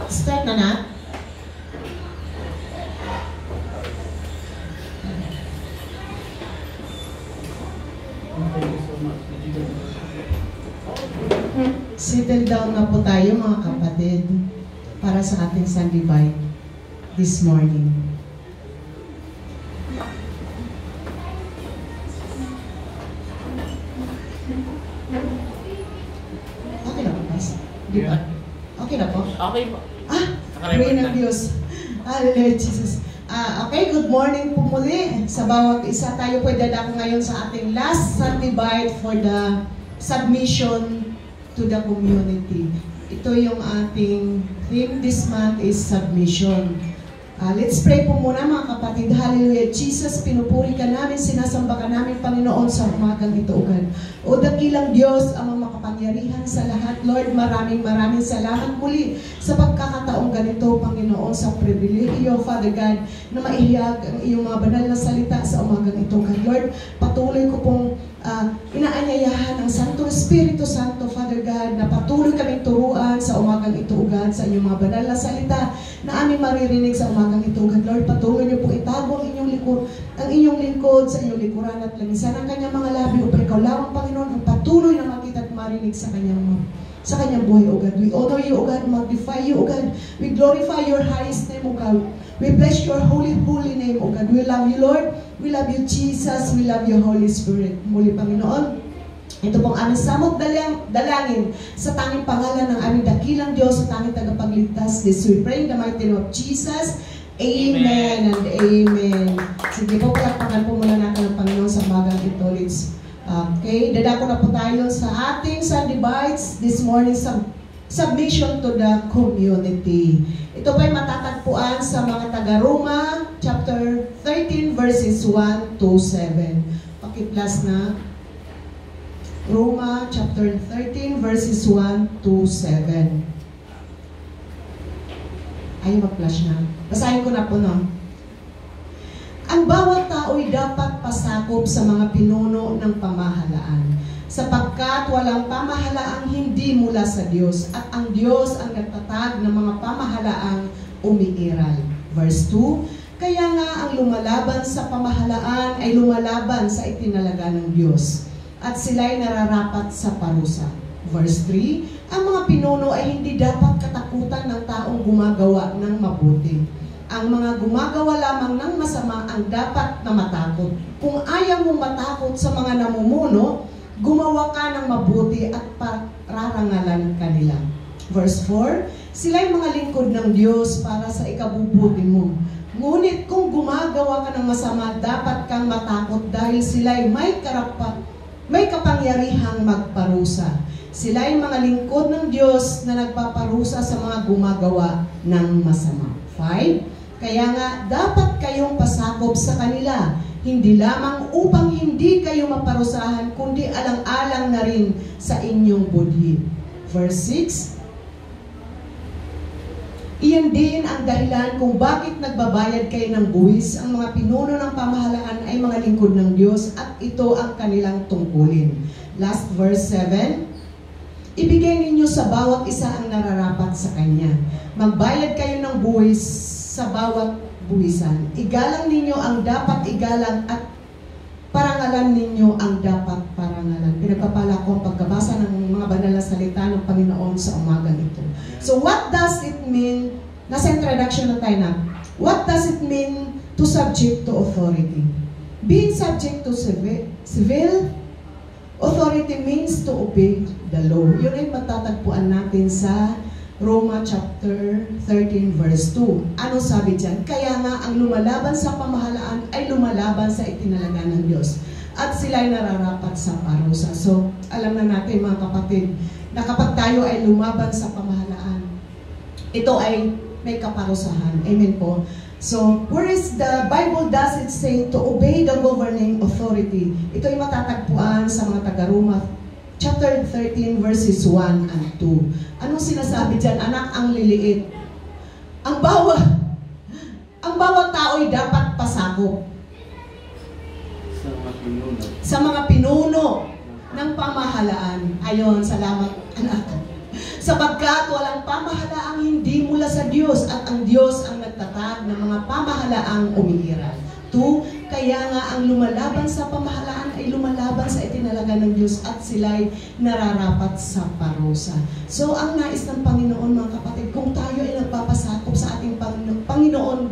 Start na na. Settle down na po tayo mga kapatid para sa ating Sunday Bite this morning. Okay na po, Pas? Di ba? Okay na po? Okay po. Pray ng Diyos. Hallelujah, Jesus. Okay, good morning po muli. Sa bawat isa tayo po dadako ngayon sa ating last Sunday Bite for the submission to the community. Ito yung ating theme this month is submission. Let's pray po muna mga kapatid. Hallelujah. Jesus, pinupuri ka namin, sinasamba ka namin, Panginoon, sa umagang ito, God. O dakilang Diyos, ang makapangyarihan sa lahat. Lord, maraming salamat muli sa pagkakataong ganito, Panginoon, sa pribilehiyo, Father God, na maihiyag ang iyong mga banal na salita sa umagang ito, God. Lord, patuloy ko pong inaanyayahan ng Santo Espiritu Santo, Father God, na patuloy kaming turuan sa umagang ito, God, sa inyong mga banal na salita na aming maririnig sa umagang ito, God. Lord, patuloy niyo po itago ang inyong lingkod sa inyong likuran at langisan ang kanyang mga labi upang ikaw lamang, Panginoon, ang patuloy na makita at marinig sa kanyang buhay, O God. We honor you, O God, magnify you, O God. We glorify your highest name, O God. We bless your holy name, O God. We love you, Lord. We love you, Jesus. We love you, Holy Spirit. Muli, Panginoon, ito pong aming samot dalangin sa tanging pangalan ng aming dakilang Diyos, sa tanging tagapagligtas. This we pray in the mighty name of Jesus. Amen and amen. Sige po, palakpakan po muna natin ang Panginoon sa bagang ito. Okay, dadako na po tayo sa ating Sunday Bites this morning, submission to the community. Ito pa'y matatagpuan sa mga taga-Roma, chapter 13, verses 1 to 7. Paki-plus na. Roma, chapter 13, verses 1 to 7. Ayaw mag-flash na. Basahin ko na po, no? Ang bawat tao'y dapat pasakop sa mga pinuno ng pamahalaan, sapagkat walang pamahalaang hindi mula sa Diyos, at ang Diyos ang nagtatag ng mga pamahalaang umiiral. Verse 2, kaya nga ang lumalaban sa pamahalaan ay lumalaban sa itinalaga ng Diyos, at sila'y nararapat sa parusa. Verse 3, ang mga pinuno ay hindi dapat katakutan ng taong gumagawa ng mabuti. Ang mga gumagawa lamang ng masama ang dapat na matakot. Kung ayaw mong matakot sa mga namumuno, gumawa ka ng mabuti at pararangalan kanila. Verse 4, sila'y mga lingkod ng Diyos para sa ikabubuti mo. Ngunit kung gumagawa ka ng masama, dapat kang matakot dahil sila'y may kapangyarihang magparusa. Sila'y mga lingkod ng Diyos na nagpaparusa sa mga gumagawa ng masama. 5, kaya nga dapat kayong pasakop sa kanila, hindi lamang upang hindi kayo maparusahan, kundi alang-alang na rin sa inyong budhi. Verse 6, iyan din ang dahilan kung bakit nagbabayad kayo ng buwis. Ang mga pinuno ng pamahalaan ay mga lingkod ng Diyos at ito ang kanilang tungkulin. Last verse 7, ibigay ninyo sa bawat isa ang nararapat sa kanya. Magbayad kayo ng buwis sa bawat buwisan. Igalang ninyo ang dapat igalang at parangalan ninyo ang dapat parangalan. Pinagpapala ko ang pagkabasa ng mga banal na salita ng Panginoon sa umagang ito. So what does it mean? Nasa introduction na tayo na. What does it mean to subject to authority? Being subject to civil authority means to obey the law. Yun ay matatagpuan natin sa Roma chapter 13 verse 2. Ano sabi dyan? Kaya nga ang lumalaban sa pamahalaan ay lumalaban sa itinalaga ng Diyos, at sila ay nararapat sa parusa. So, alam na natin mga kapatid, na kapag tayo ay lumaban sa pamahalaan, ito ay may kaparusahan. Amen po. So, where is the Bible does it say to obey the governing authority? Ito ay matatagpuan sa mga taga-Roma chapter 13 verses 1 and 2. Anong sinasabi dyan? Anak, ang liliit. Ang bawat tao ay dapat pasakop sa mga pinuno ng pamahalaan. Ayon, salamat anak. Sapagkat walang pamahalaang hindi mula sa Diyos at ang Diyos ang nagtatag ng mga pamahalaang umiiral. 2, kaya nga ang lumalaban sa pamahalaan ay lumalaban sa itinalaga ng Diyos at sila'y nararapat sa parusa. So ang nais ng Panginoon mga kapatid, kung tayo ay nagpapasakop sa ating Panginoon,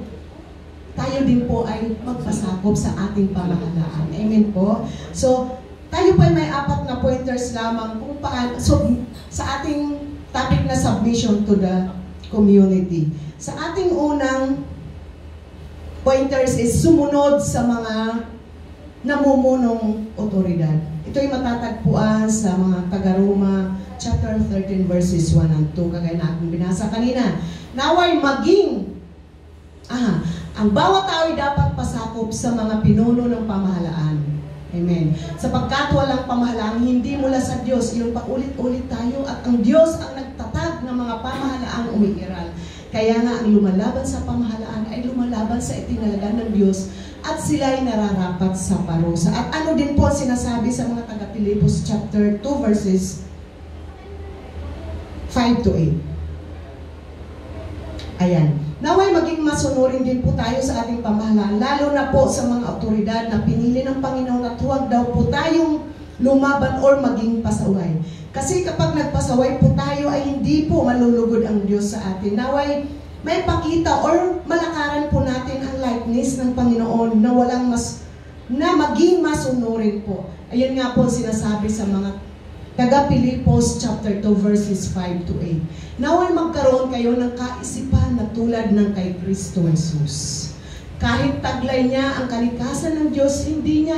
tayo din po ay magpasakop sa ating pamahalaan. Amen po? So tayo po ay may 4 na pointers lamang kung paano, so sa ating topic na submission to the community. Sa ating unang pointers is sumunod sa mga namumunong otoridad. Ito ay matatagpuan sa mga taga-Roma chapter 13 verses 1 and 2, kagaya na aking binasa kanina. Naway maging ang bawat tao ay dapat pasakop sa mga pinuno ng pamahalaan. Amen. Sapagkat walang pamahalaang hindi mula sa Diyos, yung paulit-ulit tayo, at ang Diyos ang nagtatag ng mga pamahalaang umiiral. Kaya nga ang lumalaban sa pamahalaan ay lumalaban sa itinalaga ng Diyos at sila ay nararapat sa parusa. At ano din po sinasabi sa mga taga-Pilipos chapter 2 verses 5 to 8. Ayan. Naway maging masunurin din po tayo sa ating pamahalaan, lalo na po sa mga otoridad na pinili ng Panginoon, at huwag daw po tayong lumaban or maging pasaway. Kasi kapag nagpasaway po tayo ay hindi po malulugod ang Diyos sa atin. Naway may pakita or malakaran po natin ang likeness ng Panginoon na maging masunurin po. Ayun nga po sinasabi sa mga taga-Pilipos chapter 2 verses 5 to 8. Naway magkaroon kayo ng kaisipan na tulad ng kay Kristo Jesus. Kahit taglay niya ang kalikasan ng Diyos, hindi niya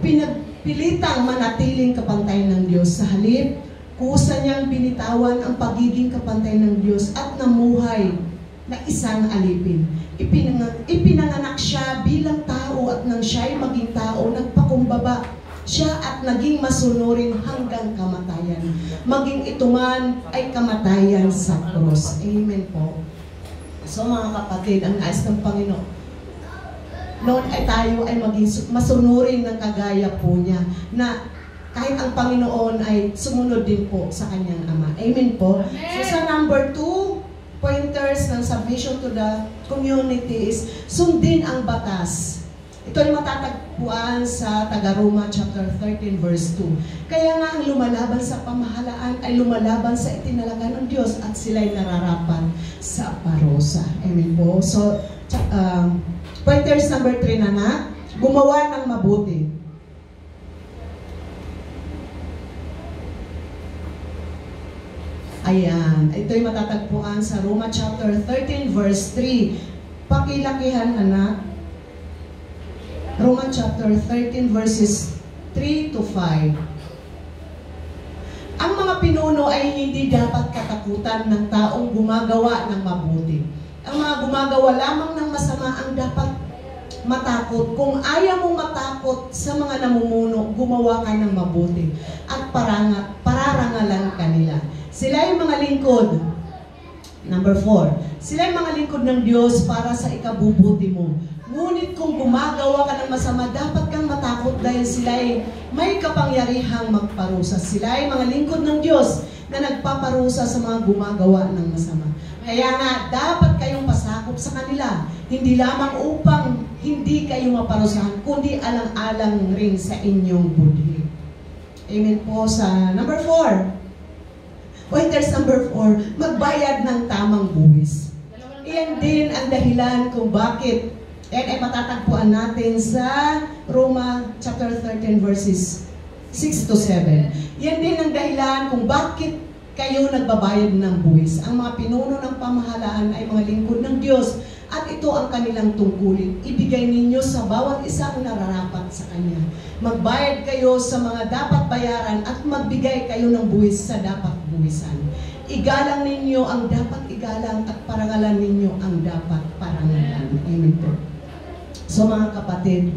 pinagpilitang manatiling kapantay ng Diyos. Sa halip, kusa niyang binitawan ang pagiging kapantay ng Diyos at namuhay na isang alipin. Ipinanganak siya bilang tao, at nang siya'y maging tao, nagpakumbaba siya at naging masunurin hanggang kamatayan. Maging ito man ay kamatayan sa krus. Amen po. So mga kapatid, ang nais ng Panginoon, noon ay tayo ay maging masunurin ng kagaya po niya, na kahit ang Panginoon ay sumunod din po sa kanyang Ama. Amen po. Amen. So sa number 2, pointers ng submission to the community is sundin ang batas. Ito ay matatagpuan sa taga-Roma chapter 13 verse 2. Kaya nga ang lumalaban sa pamahalaan ay lumalaban sa itinalaga ng Diyos at sila'y nararapat sa parusa. Amen po. So, pointers number 3 na gumawa ng mabuti. Ayan. Ito ay matatagpuan sa Roma chapter 13 verse 3. Pakilakihan, anak. Roma chapter 13 verses 3 to 5. Ang mga pinuno ay hindi dapat katakutan ng taong gumagawa ng mabuti. Ang mga gumagawa lamang ng masama ang dapat matakot. Kung ayaw mong matakot sa mga namumuno, gumawa ka ng mabuti at pararangalan kanila. Sila ay mga lingkod. Number 4. Sila ay mga lingkod ng Diyos para sa ikabubuti mo. Ngunit kung gumagawa ka ng masama, dapat kang matakot dahil sila ay may kapangyarihang magparusa. Sila ay mga lingkod ng Diyos na nagpaparusa sa mga gumagawa ng masama. Kaya nga, dapat kayong pasakop sa kanila. Hindi lamang upang hindi kayo maparusahan, kundi alang-alang rin sa inyong budhi. Amen po sa number 4. Pointers number 4, magbayad ng tamang buwis. Iyan din ang dahilan kung bakit ay matatagpuan natin sa Roma chapter 13 verses 6 to 7. Yan din ang dahilan kung bakit kayo nagbabayad ng buwis. Ang mga pinuno ng pamahalaan ay mga lingkod ng Diyos at ito ang kanilang tungkulin. Ibigay ninyo sa bawat isa ang nararapat sa Kanya. Magbayad kayo sa mga dapat bayaran at magbigay kayo ng buwis sa dapat buwisan. Igalang ninyo ang dapat igalang at parangalan ninyo ang dapat parangalan. Amen po. So mga kapatid,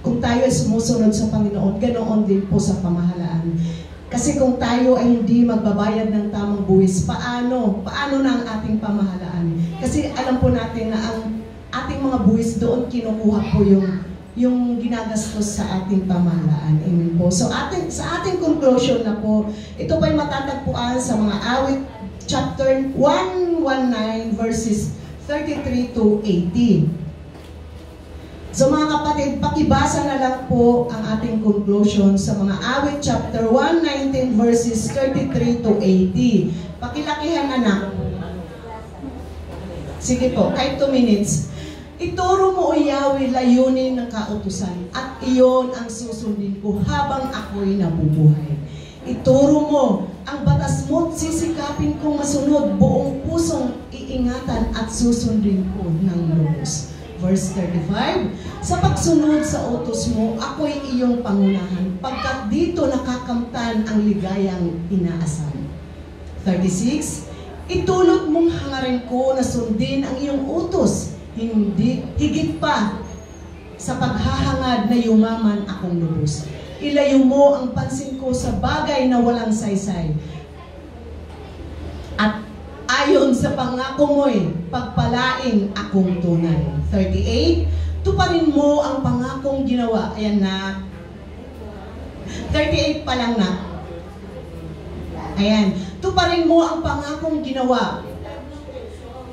kung tayo ay sumusunod sa Panginoon, ganoon din po sa pamahalaan. Kasi kung tayo ay hindi magbabayad ng tamang buwis, paano na ang ating pamahalaan? Kasi alam po natin na ang ating mga buwis doon kinukuha po yung yung ginagastos sa ating pamahalaan. Amen po. So sa ating conclusion na po, ito po'y matatagpuan sa mga awit chapter 119 verses 33 to 18. So mga kapatid, pakibasa na lang po ang ating conclusion sa mga awit chapter 119 verses 33 to 80. Pakilakihan anak. Sige po, kahit 2 minutes. Ituro mo o Yahweh layunin ng kautusan at iyon ang susundin ko habang ako'y nabubuhay. Ituro mo ang batas mo at sisikapin kong masunod, buong pusong iingatan at susundin ko ng lubos. Verse 35, sa pagsunod sa utos mo, ako'y iyong pangunahan, pagkat dito nakakamtan ang ligayang inaasam. 36, itulot mong hangarin ko na sundin ang iyong utos, hindi higit pa sa paghahangad na yumaman akong lubos. Ilayo mo ang pansin ko sa bagay na walang saysay. At ayon sa pangako mo'y pagpalain akong tunay. 38, tuparin mo ang pangakong ginawa. Ayan na. 38 pa lang na. Ayan. Tuparin mo ang pangakong ginawa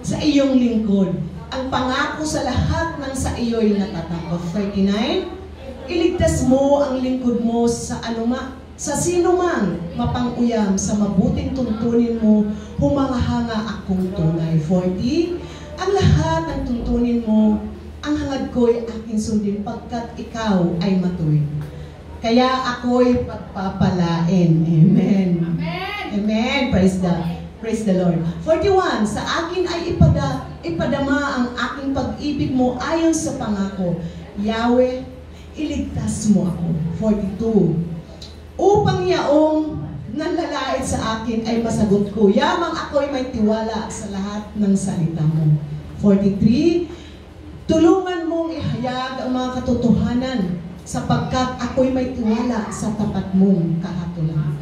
sa iyong lingkod. Ang pangako sa lahat ng sa iyo'y natatakot. 39, iligtas mo ang lingkod mo sa sa sino mang mapanguyam, sa mabuting tuntunin mo, humangahanga akong tunay. 40, ang lahat ng tuntunin mo, ang hangad ko'y aking sundin, pagkat ikaw ay matuwid. Kaya ako'y pagpapalain. Amen. Amen. Amen. Praise the Lord. 41, sa akin ay ipadama ang aking pag-ibig mo ayon sa pangako. Yahweh, iligtas mo ako. 42, upang yaong nanlalait sa akin ay masagot ko, yamang ako'y may tiwala sa lahat ng salita mo. 43, tulungan mong ihayag ang mga katotohanan sapagkat ako'y may tiwala sa tapat mong kahatulan.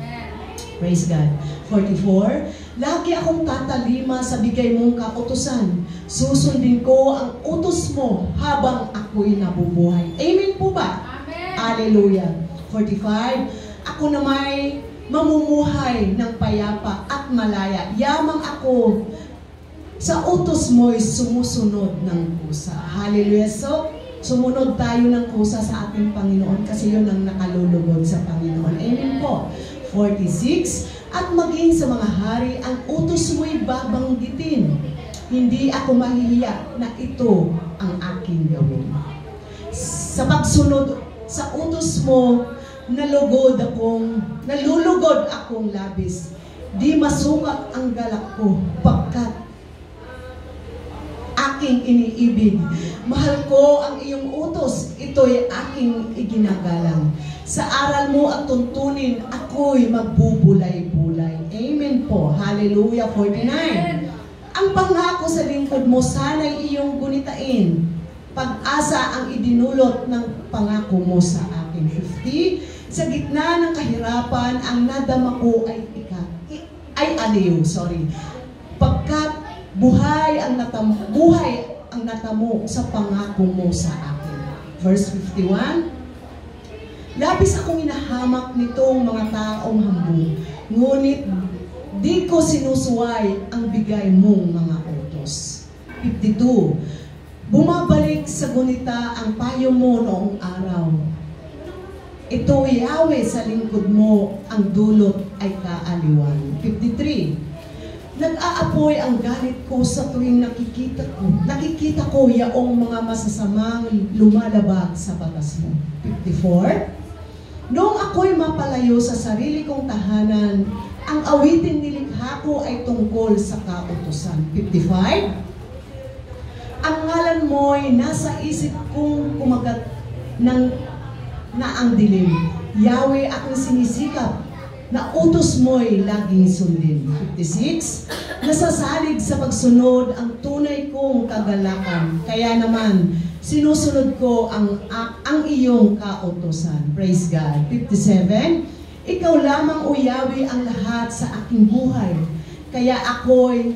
Praise God. 44, lagi akong tatalima sa bigay mong kautusan. Susundin ko ang utos mo habang ako'y nabubuhay. Amen po ba? Amen. Hallelujah. 45, ako na may mamumuhay ng payapa at malaya. Yamang ako sa utos mo'y sumusunod ng kusa. Hallelujah. So, sumunod tayo ng kusa sa ating Panginoon kasi yun ang nakalulugod sa Panginoon. Amen po. 46, at maging sa mga hari, ang utos mo'y babanggitin. Hindi ako mahihiya na ito ang aking gawin. Sa pagsunod sa utos mo, nalulugod akong labis. Di masukat ang galak ko, pagkat aking iniibig. Mahal ko ang iyong utos, ito'y aking iginagalang. Sa aral mo at tuntunin, ako'y magbubulay-bulay. Amen po. Hallelujah. 49. Ang pangako sa lingkod mo, sana'y iyong gunitain. Pag-asa ang idinulot ng pangako mo sa akin. 50. Sa gitna ng kahirapan, ang nadama ko ay aliw. Pagkat buhay ang natamo sa pangako mo sa akin. Verse 51, labis akong inahamak nitong mga taong hambog, ngunit di ko sinusuway ang bigay mong mga utos. 52, bumabalik sa gunita ang payo mo noong araw. Ito, Yahweh, sa lingkod mo, ang dulot ay kaaliwan. 53, nag-aapoy ang galit ko sa tuwing nakikita ko yaong mga masasamang lumalabag sa batas mo. 54, noong ako'y mapalayo sa sarili kong tahanan, ang awiting nilikha ko ay tungkol sa kautusan. 55, ang ngalan mo'y nasa isip kong kumagat na ang dilim. Yahweh, aking sinisikap na utos mo'y laging sundin. 56, nasasalig sa pagsunod ang tunay kong kagalakan. Kaya naman, sinusunod ko ang iyong kautusan. Praise God. 57, ikaw lamang, O Yahweh, ang lahat sa aking buhay. Kaya ako'y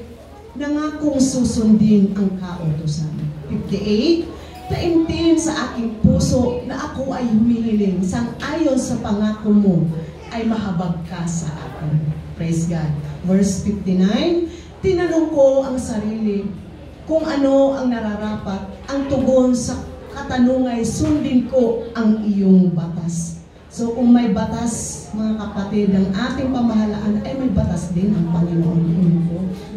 nangakong susundin ang kautusan. 58, Taimtim sa aking puso na ako ay humihiling sang-ayon sa pangako mo ay mahabag ka sa akin. Praise God. Verse 59, tinanong ko ang sarili kung ano ang nararapat. Ang tugon sa katanungay, sundin ko ang iyong batas. So kung may batas, mga kapatid, ng ating pamahalaan, ay may batas din ang Panginoon.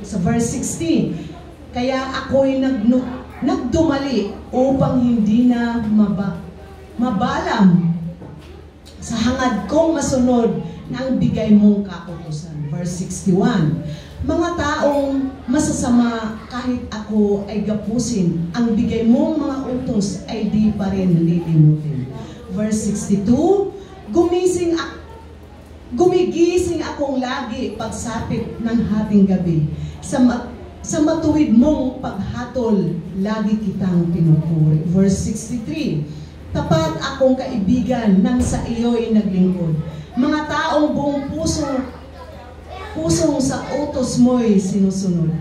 Sa verse 16, kaya ako'y nagdumali upang hindi na mabalam sa hangad kong masunod na ang bigay mong kautusan. Verse 61, mga taong masasama kahit ako ay gapusin, ang bigay mong mga utos ay di pa rin lilimutin. Verse 62, gumigising akong lagi pagsapit ng hating gabi. Sa matuwid mong paghatol, lagi kitang pinupuri. Verse 63, tapat akong kaibigan nang sa iyo'y naglingkod. Mga taong buong pusong sa utos mo'y sinusunod.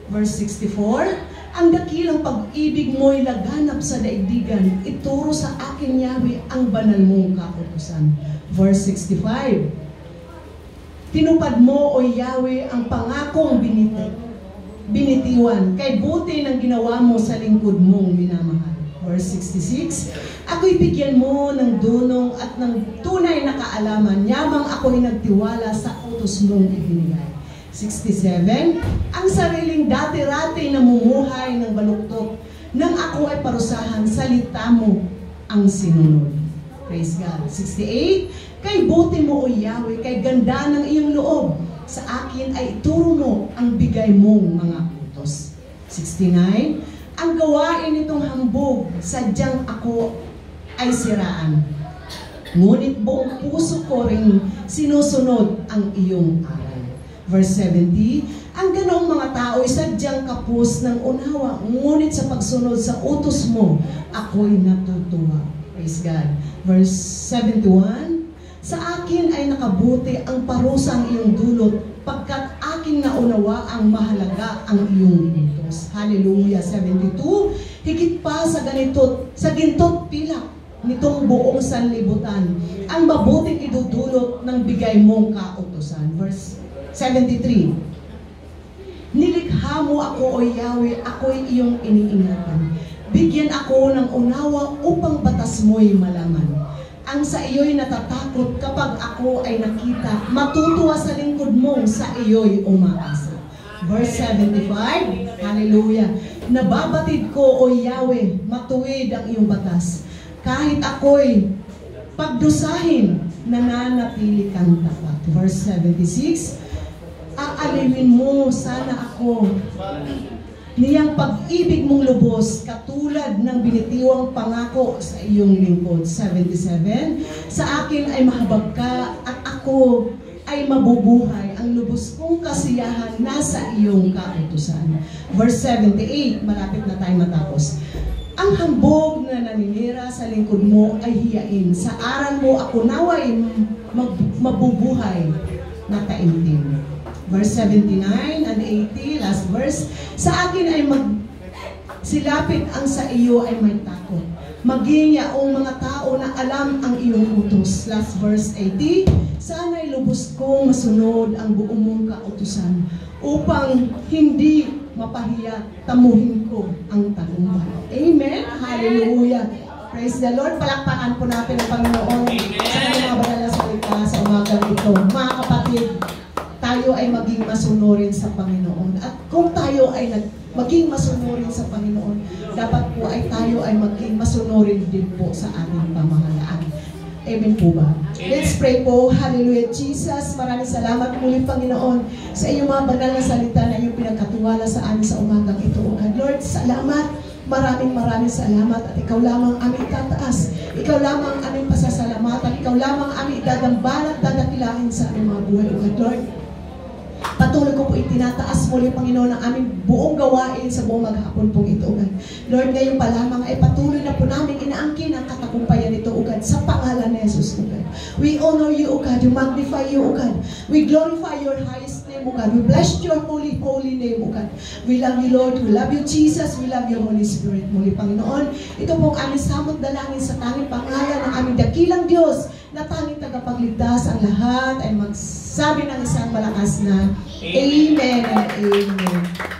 Verse 64, ang dakilang pag-ibig mo'y laganap sa daigdigan, ituro sa akin, Yahweh, ang banal mong kautusan. Verse 65, tinupad mo, O Yahweh, ang pangakong binitiwan, kay buti ng ginawa mo sa lingkod mong minamahal. Verse 66, ako'y bigyan mo ng dunong at ng tunay na kaalaman, yamang ako'y nagtiwala sa utos mong ibinigay. 67, ang sariling dati-rati na mumuhay ng baluktot, nang ako ay parusahan, salita mo ang sinunod. Praise God. 68, kay buti mo, O Yahweh, kay ganda ng iyong loob, sa akin ay ituro mo ang bigay mong mga utos. 69, ang gawain nitong hambog, sadyang ako ay siraan. Ngunit buong puso ko rin sinusunod ang iyong aral. Verse 70, ang ganoong mga tao ay sadyang kapos ng unawa, ngunit sa pagsunod sa utos mo, ako'y natutuwa. Praise God. Verse 71, sa akin ay nakabuti ang parusang iyong dulot, pagkat aking naunawa ang mahalaga ang iyong utos. Hallelujah. 72, higit pa sa gintot pilak nitong buong sanlibutan, ang mabuting idudulot ng bigay mong kautusan. Verse 73, nilikha mo ako, O Yahweh, ako'y iyong iniingatan. Bigyan ako ng unawa upang batas mo'y malaman. Ang sa iyo'y natatakot kapag ako ay nakita, matutuwa sa lingkod mo, sa iyo'y umaasa. Verse 75, hallelujah, nababatid ko, O Yahweh, matuwid ang iyong batas. Kahit ako'y pagdusahin, nananatili kang tapat. Verse 76, aalawin mo sana ako niyang pag-ibig mong lubos, katulad ng binitiwang pangako sa iyong lingkod. 77, sa akin ay mahabag ka at ako ay mabubuhay. Ang lubos kong kasiyahan nasa iyong kautusan. Verse 78, malapit na tayo matapos. Ang hambog na naninira sa lingkod mo ay hiyain. Sa aral mo ako naway mabubuhay na taimtim. Verse 79 and 80, last verse. Sa akin ay silapit ang sa iyo ay may takot. Maging yaong mga tao na alam ang iyong utos. Last verse 80, sana'y lubos kong masunod ang buong mong kautusan upang hindi mapahiya, tamuhin ko ang tagumpay. Amen? Hallelujah. Praise the Lord. Palakpakan po natin ang Panginoon sa kanyang mga banal na salita sa umagang ito. Mga kapatid, tayo ay maging masunurin sa Panginoon. At kung tayo ay maging masunurin sa Panginoon, dapat po ay tayo ay maging masunurin din po sa ating pamahalaan. Amen po ba? Let's pray po. Hallelujah. Jesus, maraming salamat muli, Panginoon, sa iyong mga banal na salita na iyong pinagkatiwala sa amin sa umagang ito. Lord, salamat. Maraming salamat at ikaw lamang aming tataas. Ikaw lamang aming pasasalamatan. Ikaw lamang aming dadambalan at dadakilahin sa aming mga buhay. Lord, patuloy ko po itinataas muli, Panginoon, ang aming buong gawain sa buong maghapon pong ito, God. Lord, ngayon pa lamang ay patuloy na po namin inaangkin ang katagumpayan nito, O God, sa pangalan ni Jesus, O God. We honor you, O God. We magnify you, O God. We glorify your highest name, name, O God. We bless your holy, holy name, O God. We love you, Lord. We love you, Jesus. We love you, Holy Spirit. Muli, Panginoon, ito pong aming samot dalangin sa tanging pangalan ng aming dakilang Diyos na tanging tagapagligtas. Ang lahat ay magsabi ng isang malakas na Amen and Amen.